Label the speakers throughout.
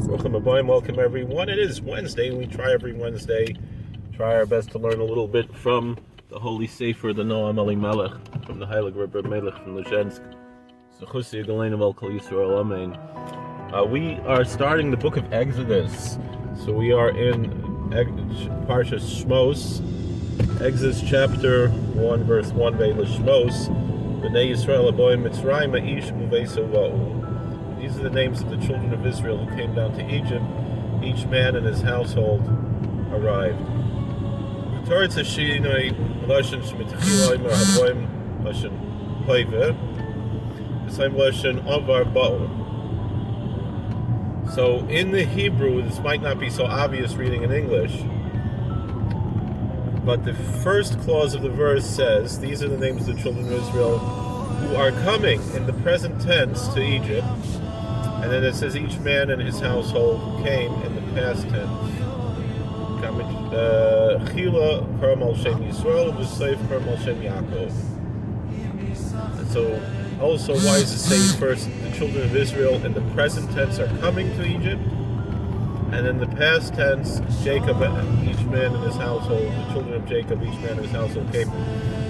Speaker 1: Welcome everyone. It is Wednesday. We try every Wednesday, try our best to learn a little bit from the Holy Sefer, the Noam Elimelech, from the Hasidic Bible Rebbe from Lubavitcher. We are starting the book of Exodus. So we are in Parshas Shmos, Exodus chapter 1, verse 1, Shmos. B'nei Yisrael aboim Mitzrayim ha'ish u'veiso va'u. These are the names of the children of Israel who came down to Egypt. Each man and his household arrived. The Torah says, "Shinoi lashon shmitchila imer haboim lashon hoive, the same lashon avar ba'u." So in the Hebrew, this might not be so obvious reading in English, but the first clause of the verse says, "These are the names of the children of Israel who are coming in the present tense to Egypt." And then it says each man and his household came in the past tense. Chila Karmal Shem Yisrael v'Seif Karmal Shem Yaakov. And so, also, why does it say first the children of Israel in the present tense are coming to Egypt, and in the past tense, Jacob, each man and his household, the children of Jacob, each man and his household came?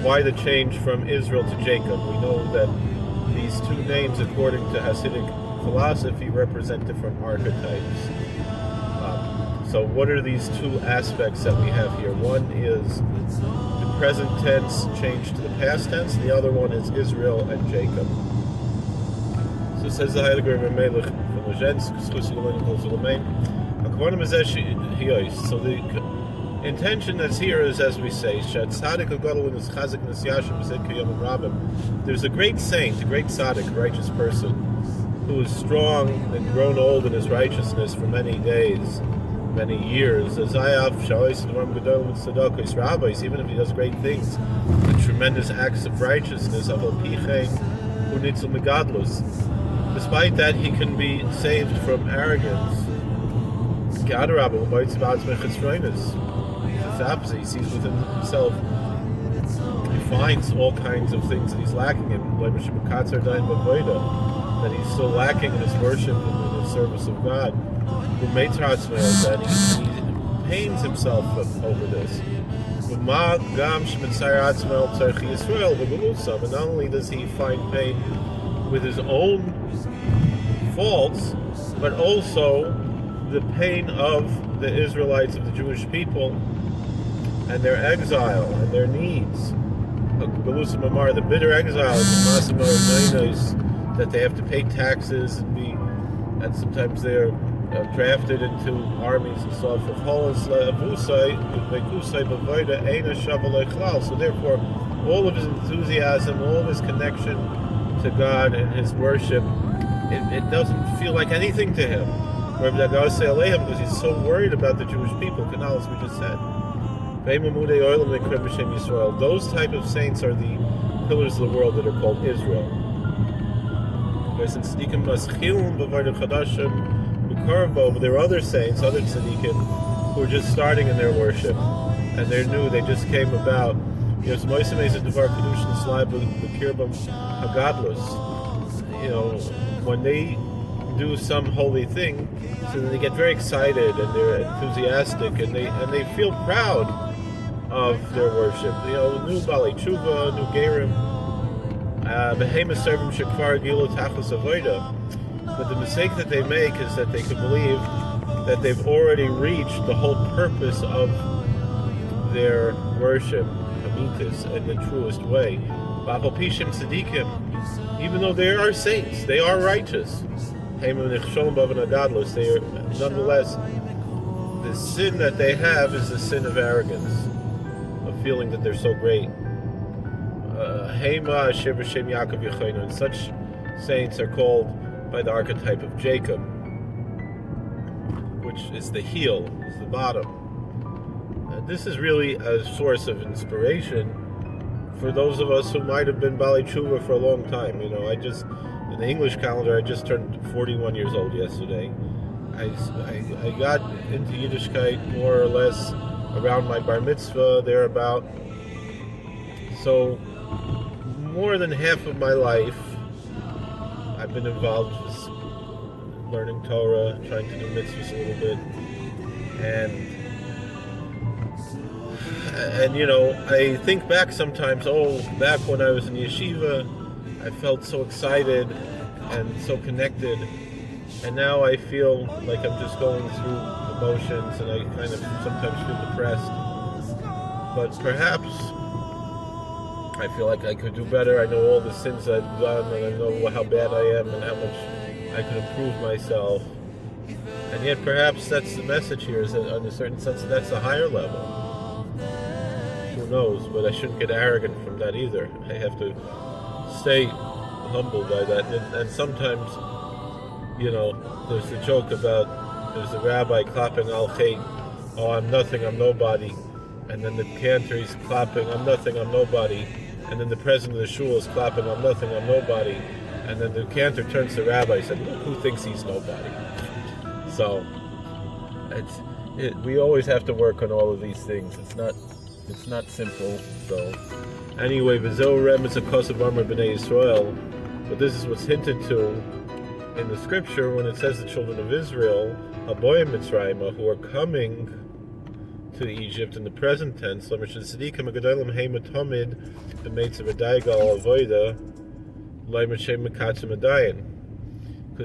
Speaker 1: Why the change from Israel to Jacob? We know that these two names, according to Hasidic philosophy, represent different archetypes. So what are these two aspects that we have here? One is the present tense changed to the past tense. The other one is Israel and Jacob. So it says the Hasidic Bible Rebbe from So the intention that's here is, as we say, there's a great saint, a great tzaddik, a righteous person, who is strong and grown old in his righteousness for many days, many years. Even if he does great things, the tremendous acts of righteousness, despite that, he can be saved from arrogance. It's the opposite. He sees within himself, he finds all kinds of things that he's lacking in, that he's still lacking in his worship and in his service of God. That he pains himself over this. And not only does he find pain with his own faults, but also the pain of the Israelites, of the Jewish people, and their exile and their needs. The bitter exile, that they have to pay taxes and sometimes they're drafted into armies and so forth. So therefore, all of his enthusiasm, all of his connection to God and his worship, it doesn't feel like anything to him. Because he's so worried about the Jewish people, as we just said. Those type of saints are the pillars of the world that are called Israel. But there are other saints, other tzaddikim, who are just starting in their worship, and they're new. They just came about. When they do some holy thing, so then they get very excited and they're enthusiastic and they feel proud of their worship. New Bali Tshuva, new Gerim, but the mistake that they make is that they can believe that they've already reached the whole purpose of their worship, Hamitis, in the truest way. Even though they are saints, they are righteous. They are, nonetheless, the sin that they have is the sin of arrogance, of feeling that they're so great. And such saints are called by the Archetype of Jacob, which is the heel, is the bottom. This is really a source of inspiration for those of us who might have been Bali Tshuva for a long time. In the English calendar, I just turned 41 years old yesterday. I got into Yiddishkeit more or less around my bar mitzvah, thereabout. So, more than half of my life, I've been involved learning Torah, trying to do mitzvahs a little bit, and you know, I think back sometimes, back when I was in yeshiva, I felt so excited and so connected, and now I feel like I'm just going through the motions, and I kind of sometimes feel depressed. But perhaps I feel like I could do better. I know all the sins I've done, and I know how bad I am and how much I could improve myself. And yet perhaps that's the message here, is that in a certain sense that's a higher level. Who knows? But I shouldn't get arrogant from that either. I have to stay humbled by that. And sometimes, you know, there's the joke about, there's the rabbi clapping al chet, I'm nothing, I'm nobody. And then the Cantor, he's clapping, I'm nothing, I'm nobody. And then the president of the shul is clapping, I'm nothing, I'm nobody. And then the Cantor turns to the rabbi and said, look, who thinks he's nobody? So, we always have to work on all of these things. It's not simple. So, anyway, V'zo rem is a kosav amar b'nei Yisrael. But this is what's hinted to in the scripture when it says the children of Israel, Haboyim Mitzrayim, who are coming to Egypt in the present tense, because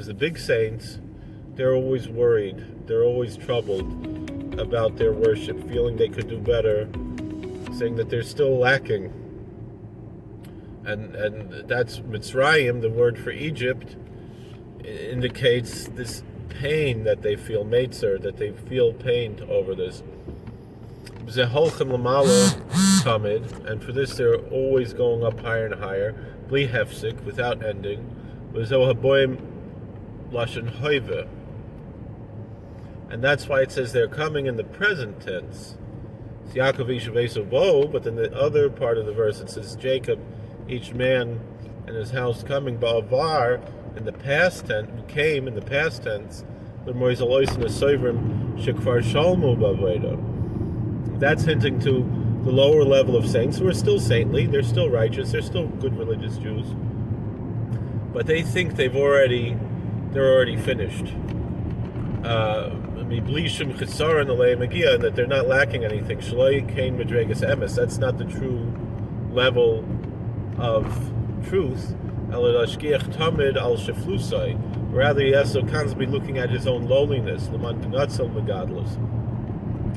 Speaker 1: the big saints, they're always worried, they're always troubled about their worship, feeling they could do better, saying that they're still lacking. And that's Mitzrayim, the word for Egypt, indicates this pain that they feel, Meitzer, that they feel pain over this. And for this they're always going up higher and higher, bli hefsik, without ending. And that's why it says they're coming in the present tense. But then the other part of the verse, it says Jacob, each man and his house coming, ba'avar, in the past tense, came in the past tense. That's hinting to the lower level of saints who are still saintly, they're still righteous, they're still good religious Jews, but they think they're already finished. And that they're not lacking anything. That's not the true level of truth. Rather, he has to constantly be looking at his own lowliness,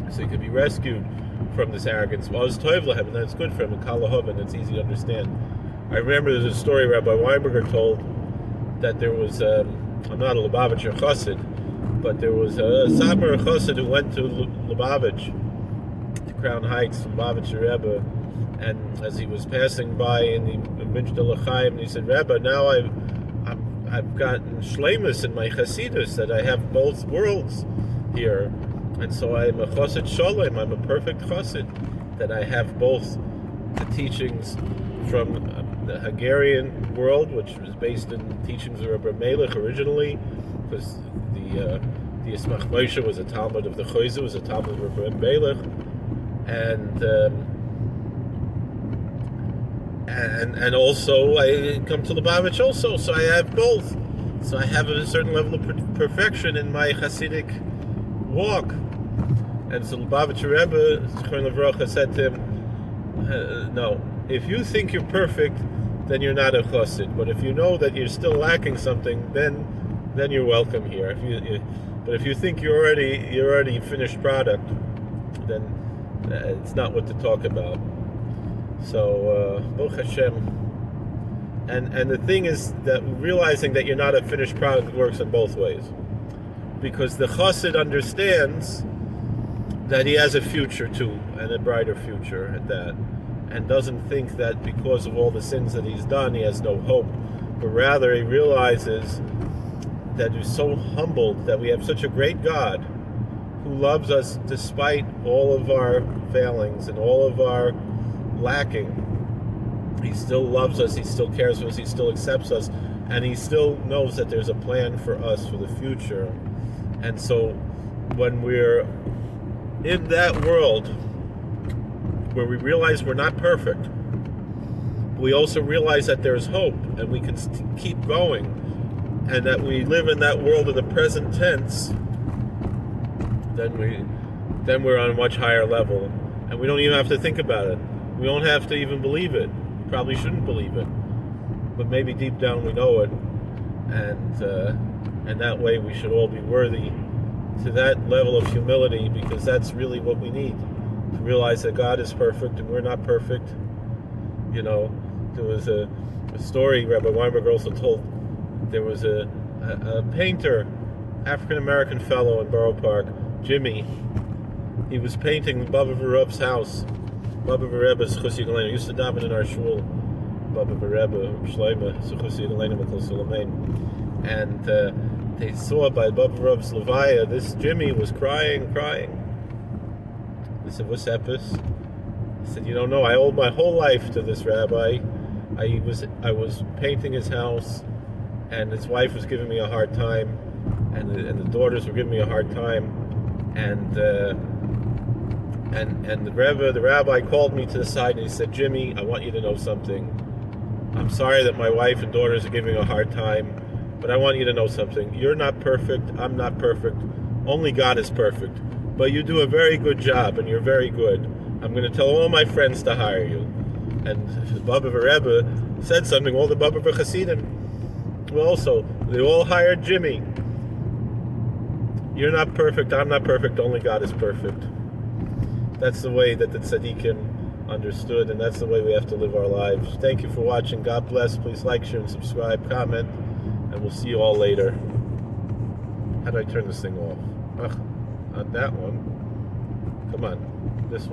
Speaker 1: so he could be rescued from this arrogance. And that's good for him, and it's easy to understand. I remember there's a story Rabbi Weinberger told, that there was, I'm not a Lubavitcher Chossid, but there was a Satmar Chossid who went to Lubavitcher, to Crown Heights, Lubavitcher Rebbe, and as he was passing by in the Minshta L'chaim, he said, Rebbe, now I've gotten shleimus in my Hasidus, that I have both worlds here, and so I'm a Chossid Sholem, I'm a perfect Chossid, that I have both the teachings from the Hungarian world, which was based in the teachings of Rabbi Melech originally, because the Yismach Moshe was a Talmud of the Chossid, was a Talmud of Rabbi Melech, and also I come to Lubavitch also, so I have both. So I have a certain level of perfection in my Hasidic walk. And so Lubavitcher Rebbe, Zichron Livracha, said to him, no, if you think you're perfect, then you're not a Chossid. But if you know that you're still lacking something, then you're welcome here. But if you think you're already finished product, then it's not what to talk about. So, Baruch Hashem. And the thing is that realizing that you're not a finished product works in both ways. Because the Chossid understands that he has a future too, and a brighter future at that, and doesn't think that because of all the sins that he's done, he has no hope, but rather he realizes that he's so humbled that we have such a great God who loves us despite all of our failings and all of our lacking. He still loves us, he still cares for us, he still accepts us, and he still knows that there's a plan for us for the future. And so when we're in that world where we realize we're not perfect, we also realize that there's hope and we can keep going, and that we live in that world of the present tense, then we're on a much higher level, and we don't even have to think about it. We don't have to even believe it. We probably shouldn't believe it, but maybe deep down we know it, and that way we should all be worthy to that level of humility, because that's really what we need, to realize that God is perfect and we're not perfect. You know, there was a story Rabbi Weinberg also told. There was a painter, African-American fellow in Borough Park, Jimmy. He was painting Bobover Rebbe's house. Bobover Rebbe's Chossid Galena used to daven in our shul. Bobover Rebbe, Shloime, Chossid Galena Mikol Sulamein. And they saw by Bobover Rebbe's Levaya, this Jimmy was crying. They said, "What's happened?" He said, "You don't know, I owe my whole life to this rabbi. I was painting his house, and his wife was giving me a hard time, and the daughters were giving me a hard time, and the rabbi called me to the side and he said, 'Jimmy, I want you to know something. I'm sorry that my wife and daughters are giving me a hard time, but I want you to know something. You're not perfect, I'm not perfect, only God is perfect. But you do a very good job, and you're very good. I'm going to tell all my friends to hire you.'" And the Bobover Rebbe said something, all the Bobover Hasidim, well, also, they all hired Jimmy. You're not perfect, I'm not perfect, only God is perfect. That's the way that the Tzaddikim understood, and that's the way we have to live our lives. Thank you for watching. God bless. Please like, share, and subscribe, comment, and we'll see you all later. How do I turn this thing off? Ugh, not that one. Come on, this one.